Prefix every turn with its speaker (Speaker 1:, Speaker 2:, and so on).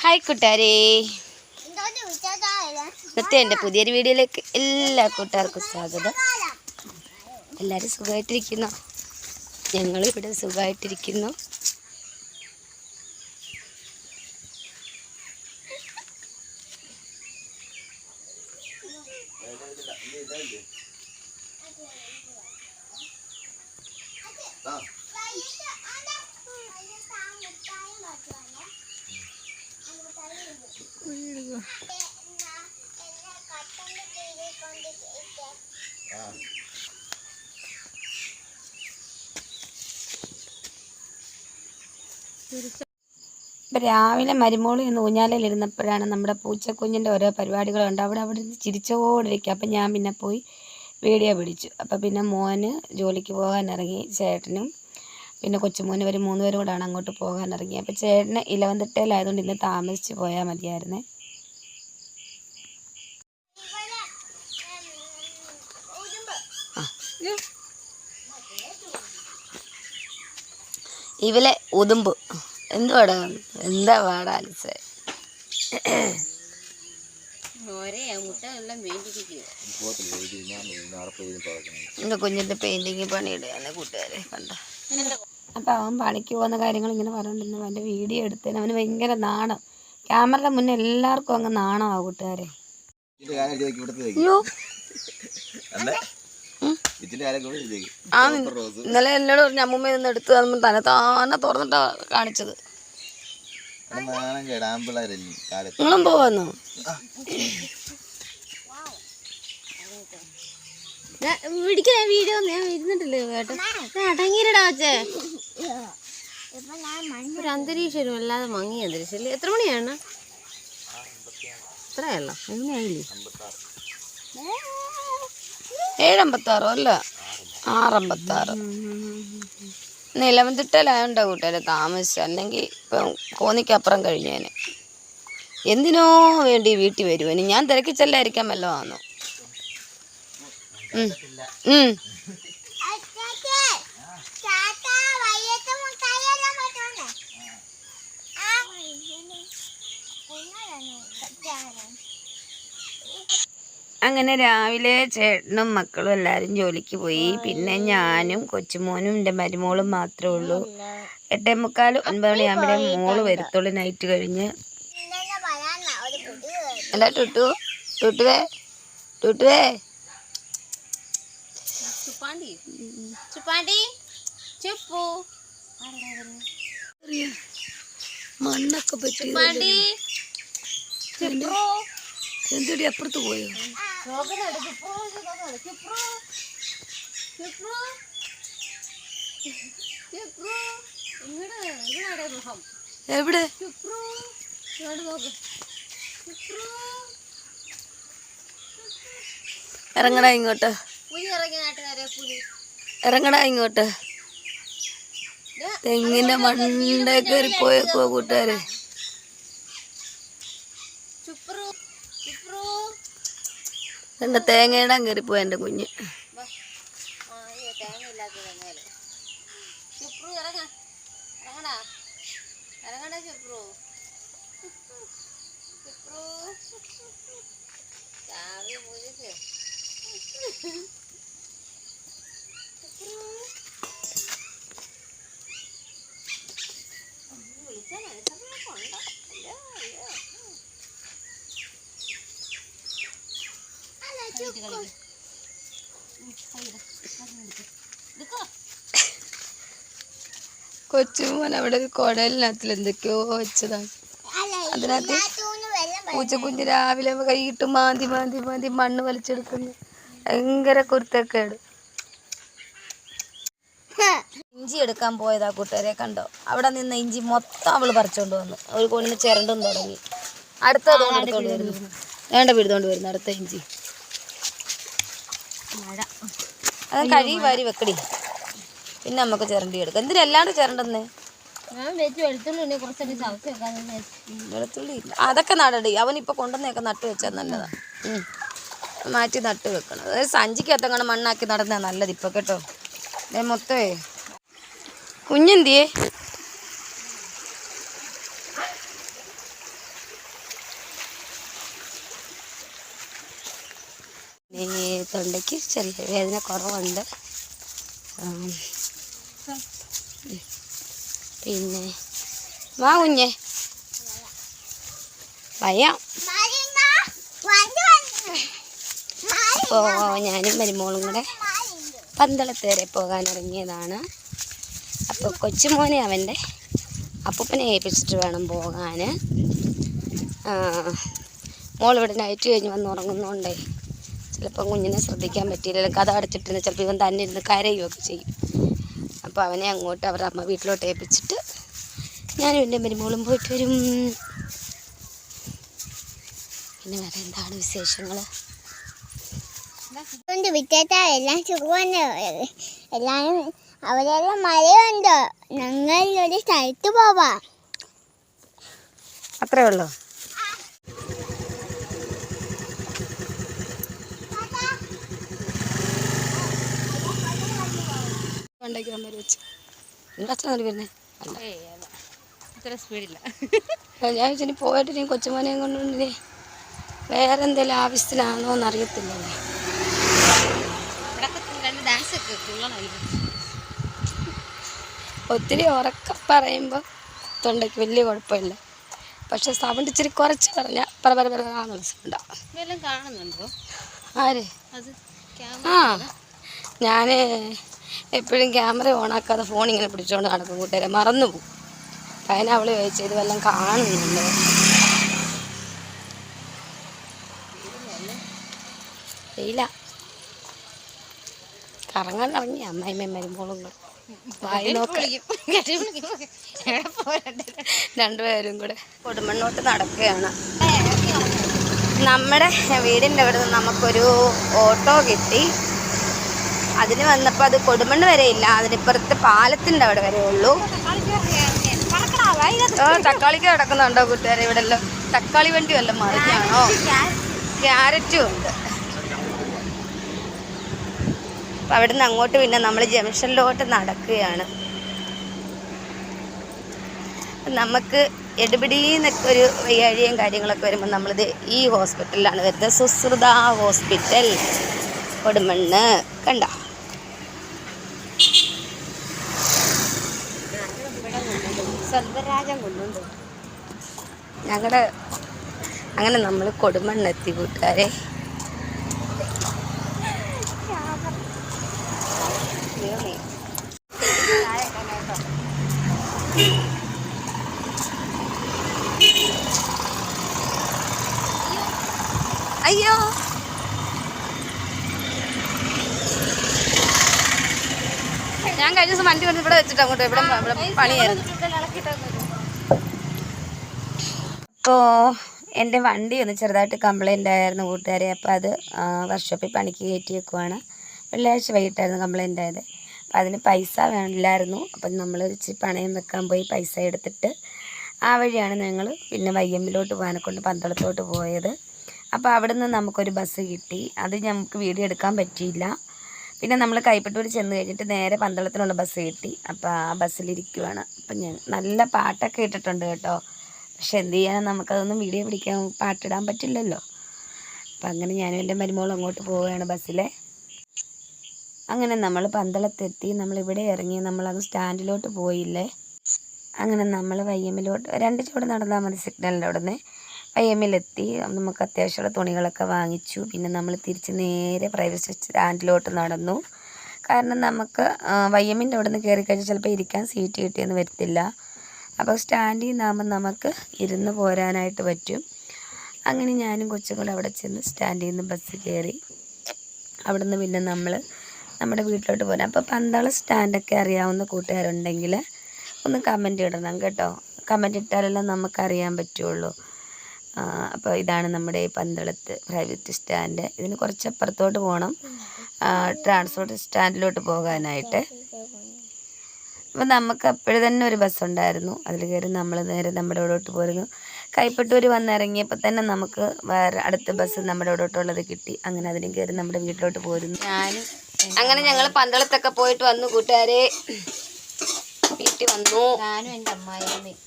Speaker 1: Hi കൂട്ടുകാരേ, ഇന്നത്തെ എൻ്റെ പുതിയൊരു വീഡിയോയിലേക്ക് എല്ലാ കൂട്ടുകാർക്കും സ്വാഗതം. എല്ലാവരും സുഖമായിട്ടിരിക്കുന്നു. ഞങ്ങളിവിടെ സുഖമായിട്ടിരിക്കുന്നു. ഇപ്പം രാവിലെ മരുമോളി ഇന്ന് ഊഞ്ഞാലയിലിരുന്നപ്പോഴാണ് നമ്മുടെ പൂച്ചക്കുഞ്ഞിൻ്റെ ഓരോ പരിപാടികളുണ്ട്. അവിടെ ഇരുന്ന് ചിരിച്ചോടിരിക്കുക. അപ്പം ഞാൻ പിന്നെ പോയി വീഡിയോ പിടിച്ചു. അപ്പം പിന്നെ മോന് ജോലിക്ക് പോകാനിറങ്ങി, ചേട്ടനും പിന്നെ കൊച്ചുമോന് ഒരു 3 പേരും കൂടാണ് അങ്ങോട്ട് പോകാനിറങ്ങി. അപ്പം ചേട്ടന് ഇലവന്തിട്ടയിലായതുകൊണ്ട് ഇന്ന് താമസിച്ച് പോയാൽ മതിയായിരുന്നേ. ഇവലെ ഉതുമ്പ് എന്തുവാടാ, എന്താ പാടാ അലിസേ? എൻ്റെ കുഞ്ഞിൻ്റെ പെയിൻറ്റിങ് പണിയിടുകയാണ് കൂട്ടുകാരെ, കണ്ടോ. അപ്പം അവൻ പണിക്ക് പോകുന്ന കാര്യങ്ങൾ ഇങ്ങനെ പറഞ്ഞിരുന്നു. അവൻ്റെ വീഡിയോ എടുത്തതിന് അവന് ഭയങ്കര നാണം. ക്യാമറയുടെ മുന്നേ എല്ലാവർക്കും അങ്ങ് നാണമാവും കൂട്ടുകാരെ. അയ്യോ, ഇന്നലെ എന്നോട് പറഞ്ഞു അമ്മൂമ്മ നിന്ന് എടുത്ത് തന്നെ താനെ തുറന്നിട്ടാ കാണിച്ചത്. നിങ്ങളും പോവാന്നോ? വീഡിയോ ഞാൻ ഇരുന്നിട്ടില്ലേ കേട്ടോ. അടങ്ങിയിടാ വച്ചേ. ഒരു അന്തരീക്ഷം വല്ലാതെ മങ്ങി അന്തരീക്ഷം. എത്ര മണിയാണ്? എത്രയല്ലോ, 7 ആയില്ലേ? 7:56 അല്ല 6:56. ഇലവന്തിട്ടയിലായോണ്ടാ കൂട്ടുകാരെ താമസിച്ച, അല്ലെങ്കിൽ ഇപ്പം കോന്നിക്കപ്പുറം കഴിഞ്ഞേനെ. എന്തിനോ വേണ്ടി വീട്ടിൽ വരുവാന്. ഞാൻ തിരക്കി ചെല്ലായിരിക്കാൻ വല്ലതും ആണോ? അങ്ങനെ രാവിലെ ചേട്ടനും മക്കളും എല്ലാവരും ജോലിക്ക് പോയി. പിന്നെ ഞാനും കൊച്ചുമോനും എൻ്റെ മരുമോളും മാത്രമേ ഉള്ളൂ. 8:45 9 മണിയാകുമ്പോഴേ മോള് വരത്തുള്ളൂ നൈറ്റ് കഴിഞ്ഞ്. അല്ല ടുട്ടുവേ മണ്ണൊക്കെ പറ്റി എന്തടി അപ്പുറത്ത് പോയോ? എവിടെ? ഇറങ്ങടാ ഇങ്ങോട്ട്, ഇറങ്ങടാ ഇങ്ങോട്ട്. തെങ്ങിന്റെ മണ്ടേ കയറി പോയേക്കോ കൂട്ടുകാരെ. എൻ്റെ തേങ്ങയിടാൻ കയറിപ്പോ എൻ്റെ കുഞ്ഞ്. കൊച്ചുമോൻ അവിടെ ഒരു കുടലിനകത്തിൽ എന്തൊക്കെയോ വെച്ചതാണ്. അതിനകത്ത് പൂച്ചക്കുഞ്ഞ് രാവിലെ കൈയിട്ട് മാന്തി മണ്ണ് വലിച്ചെടുക്കുന്നു. ഭയങ്കര കുരുത്തക്കേട്. ഇഞ്ചി എടുക്കാൻ പോയതാ കൂട്ടുകാരെ, കണ്ടോ. അവിടെ നിന്ന് ഇഞ്ചി മൊത്തം അവള് പറിച്ചോണ്ട് വന്നു. ഒരു കൊണ്ടിന് ചിരണ്ടും തുടങ്ങി. അടുത്തതുകൊണ്ട് എടുത്തോണ്ട് വരുന്നു. വേണ്ട പിടുത്തോണ്ട് വരുന്നു അടുത്ത ഇഞ്ചി. അത് കഴുകി വാരി വെക്കടി, പിന്നെ നമുക്ക് ചിരണ്ടി എടുക്കാം. എന്തിനല്ലാണ്ട് ചിരണ്ടെന്നേ? വെളുത്തുള്ളി അതൊക്കെ നടടി. അവനിപ്പോൾ കൊണ്ടുവന്നൊക്കെ നട്ട് വെച്ചാൽ നല്ലതാ. മാറ്റി നട്ട് വെക്കണം. അതായത് സഞ്ചിക്കകത്തങ്ങനെ മണ്ണാക്കി നടന്നാ നല്ലത് ഇപ്പൊ കേട്ടോ. മൊത്തമേ കുഞ്ഞെന്തിയേ തൊണ്ടയ്ക്ക് ചെറിയ വേദന കുറവുണ്ട്. പിന്നെ വാ കുഞ്ഞെ വയ്യ. അപ്പോൾ ഞാനും മരുമോളും കൂടെ പന്തളത്ത് വരെ പോകാൻ ഇറങ്ങിയതാണ്. അപ്പോൾ കൊച്ചുമോനെ അവൻ്റെ അപ്പൂപ്പനെ ഏൽപ്പിച്ചിട്ട് വേണം പോകാൻ. മോളിവിടെ നൈറ്റ് കഴിഞ്ഞ് വന്ന് ഉറങ്ങുന്നതുകൊണ്ടേ ചിലപ്പോൾ കുഞ്ഞിനെ ശ്രദ്ധിക്കാൻ പറ്റിയില്ല. കഥ അടച്ചിട്ടിരുന്ന് ചിലപ്പോൾ ഇവൻ തന്നെ ഇരുന്ന് കരയുകയൊക്കെ ചെയ്യും. അപ്പോൾ അവനെ അങ്ങോട്ട് അവരുടെ അമ്മ വീട്ടിലോട്ട് ഏൽപ്പിച്ചിട്ട് ഞാനും എൻ്റെ മരുമോളും പോയിട്ട് വരും. പിന്നെ വേറെ എന്താണ് വിശേഷങ്ങൾ?
Speaker 2: എല്ലാം സുഖമാണ്. എല്ലാവരും അവിടെയെല്ലാം മഴയുണ്ട്. ഞങ്ങൾ ഒരു സ്ഥലത്ത് പോവാം.
Speaker 1: അത്രേ ഉള്ളൂ. ഉണ്ടാക്കി വന്നൊരു വെച്ച് എൻ്റെ അച്ഛൻ വരുന്നേ
Speaker 3: ഇത്ര സ്പീഡില്ല.
Speaker 1: ഞാൻ വെച്ചിട്ട് പോയിട്ട് നീ കൊച്ചുമോനെയും കൊണ്ടുണ്ടേ വേറെ എന്തെങ്കിലും ആവശ്യത്തിനാണോ എന്നറിയത്തില്ലല്ലേ. ഒത്തിരി ഉറക്കം പറയുമ്പോൾ തൊണ്ടയ്ക്ക് വലിയ കുഴപ്പമില്ല. പക്ഷെ സൗണ്ട് ഇച്ചിരി കുറച്ച് പറഞ്ഞാൽ പരപരാന്നുള്ള സൗണ്ടാണ്.
Speaker 3: കാണുന്നുണ്ടോ
Speaker 1: ആര്? ആ ഞാൻ എപ്പോഴും ക്യാമറ ഓണാക്കാതെ ഫോൺ ഇങ്ങനെ പിടിച്ചുകൊണ്ട് നടക്കും. കൂട്ടുകാരെ മറന്നു പോകും. അതിനെ അവൾ ചോദിച്ചു ഇത് വല്ലതും കാണുന്നുണ്ട്. വെയില കറങ്ങാൻ ഇറങ്ങി അമ്മായിമ്മ വരുമ്പോളും വായി നോക്കി രണ്ടുപേരും കൂടെ കൊടുമണ്ണോട്ട് നടക്കുകയാണ്. നമ്മുടെ വീടിൻ്റെ അവിടെ നിന്ന് നമുക്കൊരു ഓട്ടോ കിട്ടി. അതിന് വന്നപ്പോൾ അത് കൊടുമണ്ണ് വരെ ഇല്ല, അതിനിപ്പുറത്ത് പാലത്തിൻ്റെ അവിടെ വരെ ഉള്ളൂ. തക്കാളിക്ക് കിടക്കുന്നുണ്ടോ കൂട്ടുകാരെ? ഇവിടെ എല്ലാം തക്കാളി വണ്ടി വല്ലതും മറിഞ്ഞാണോ? ക്യാരറ്റും ഉണ്ട്. അപ്പം അവിടെ നിന്ന് അങ്ങോട്ട് പിന്നെ നമ്മൾ ജംഗ്ഷനിലോട്ട് നടക്കുകയാണ്. നമുക്ക് എടുപിടിന്നൊക്കെ ഒരു വയ്യാഴിയും കാര്യങ്ങളൊക്കെ വരുമ്പോൾ നമ്മളിത് ഈ ഹോസ്പിറ്റലിലാണ് വരുന്നത്. സുശ്രുത ഹോസ്പിറ്റൽ കൊടുമണ്ണ്. കണ്ട സ്വന്തരാജം കൊണ്ടുണ്ട് ഞങ്ങളുടെ. അങ്ങനെ നമ്മൾ കൊടുമണ്ണെത്തി കൂട്ടുകാരെ. അയ്യോ ഞാൻ കഴിഞ്ഞ ദിവസം വണ്ടി കൊണ്ട് ഇവിടെ വെച്ചിട്ട് അങ്ങോട്ട് ഇവിടെ പണിയായിരുന്നു. അപ്പോൾ എൻ്റെ വണ്ടി ഒന്ന് ചെറുതായിട്ട് കംപ്ലൈൻ്റ് ആയിരുന്നു കൂട്ടുകാരെ. അപ്പോൾ അത് വർക്ക്ഷോപ്പിൽ പണിക്ക് കയറ്റി വെക്കുവാണ്. വെള്ളിയാഴ്ച വൈകിട്ടായിരുന്നു കംപ്ലൈൻ്റ് ആയത്. അപ്പം അതിന് പൈസ വേണില്ലായിരുന്നു. അപ്പം നമ്മൾ ഇച്ചിരി പണയം വെക്കാൻ പോയി പൈസ എടുത്തിട്ട് ആ വഴിയാണ് ഞങ്ങൾ പിന്നെ വയ്യമ്പിലോട്ട് പോകാനെക്കൊണ്ട് പന്തളത്തോട്ട് പോയത്. അപ്പോൾ അവിടെ നിന്ന് നമുക്കൊരു ബസ് കിട്ടി. അത് നമുക്ക് വീഡിയോ എടുക്കാൻ പറ്റിയില്ല. പിന്നെ നമ്മൾ കൈപ്പറ്റൂർ ചെന്ന് കഴിഞ്ഞിട്ട് നേരെ പന്തളത്തിനുള്ള ബസ് കിട്ടി. അപ്പോൾ ആ ബസ്സിലിരിക്കുവാണ്. അപ്പം ഞാൻ നല്ല പാട്ടൊക്കെ ഇട്ടിട്ടുണ്ട് കേട്ടോ. പക്ഷെ എന്ത് ചെയ്യാനും നമുക്കതൊന്നും വീഡിയോ പിടിക്കാൻ പാട്ടിടാൻ പറ്റില്ലല്ലോ. അപ്പം അങ്ങനെ ഞാനും എൻ്റെ മരുമോളും അങ്ങോട്ട് പോവുകയാണ് ബസ്സിലെ. അങ്ങനെ നമ്മൾ പന്തളത്തെത്തി. നമ്മളിവിടെ ഇറങ്ങി നമ്മളത് സ്റ്റാൻഡിലോട്ട് പോയില്ലേ. അങ്ങനെ നമ്മൾ വയ്യമ്മിലോട്ട് 2 ചുവട് നടന്നാൽ മതി സിഗ്നലിൻ്റെ അവിടെ നിന്ന്. വയ്യമ്മിലെത്തി. നമുക്ക് അത്യാവശ്യമുള്ള തുണികളൊക്കെ വാങ്ങിച്ചു. പിന്നെ നമ്മൾ തിരിച്ച് നേരെ പ്രൈവറ്റ് സ്റ്റാൻഡിലോട്ട് നടന്നു. കാരണം നമുക്ക് വയ്യമ്മിൻ്റെ അവിടെ നിന്ന് കയറി കഴിഞ്ഞാൽ ചിലപ്പോൾ ഇരിക്കാൻ സീറ്റ് കിട്ടിയെന്ന് വരത്തില്ല. അപ്പോൾ സ്റ്റാൻഡിൽ നിന്നാകുമ്പോൾ നമുക്ക് ഇരുന്ന് പോരാനായിട്ട് പറ്റും. അങ്ങനെ ഞാനും കൊച്ചും കൂടെ അവിടെ ചെന്ന് സ്റ്റാൻഡിൽ നിന്ന് ബസ് കയറി. അവിടെ നിന്ന് പിന്നെ നമ്മൾ നമ്മുടെ വീട്ടിലോട്ട് പോരാം. അപ്പോൾ പന്തളം സ്റ്റാൻഡൊക്കെ അറിയാവുന്ന കൂട്ടുകാരുണ്ടെങ്കിൽ ഒന്ന് കമൻറ്റ് ഇടണം കേട്ടോ. കമൻറ്റ് ഇട്ടാലെല്ലാം നമുക്കറിയാൻ പറ്റുള്ളൂ. അപ്പോൾ ഇതാണ് നമ്മുടെ പന്തളത്ത് പ്രൈവറ്റ് സ്റ്റാൻഡ്. ഇതിന് കുറച്ചപ്പുറത്തോട്ട് പോകണം ട്രാൻസ്പോർട്ട് സ്റ്റാൻഡിലോട്ട് പോകാനായിട്ട്. അപ്പോൾ നമുക്ക് അപ്പോഴും തന്നെ ഒരു ബസ്സുണ്ടായിരുന്നു. അതിൽ കയറി നമ്മൾ നേരെ നമ്മുടെ ഇവിടോട്ട് പോരുന്നു. കൈപ്പറ്റൂർ വന്നിറങ്ങിയപ്പോൾ തന്നെ നമുക്ക് വേറെ അടുത്ത ബസ് നമ്മുടെ ഇവിടോട്ടുള്ളത് കിട്ടി. അങ്ങനെ അതിനും കയറി നമ്മുടെ വീട്ടിലോട്ട് പോരുന്നു. അങ്ങനെ ഞങ്ങൾ പന്തളത്തൊക്കെ പോയിട്ട് വന്നു കൂട്ടുകാരെ. വീട്ടിൽ വന്നു.
Speaker 3: ഞാനും എൻ്റെ അമ്മായിയമ്മയും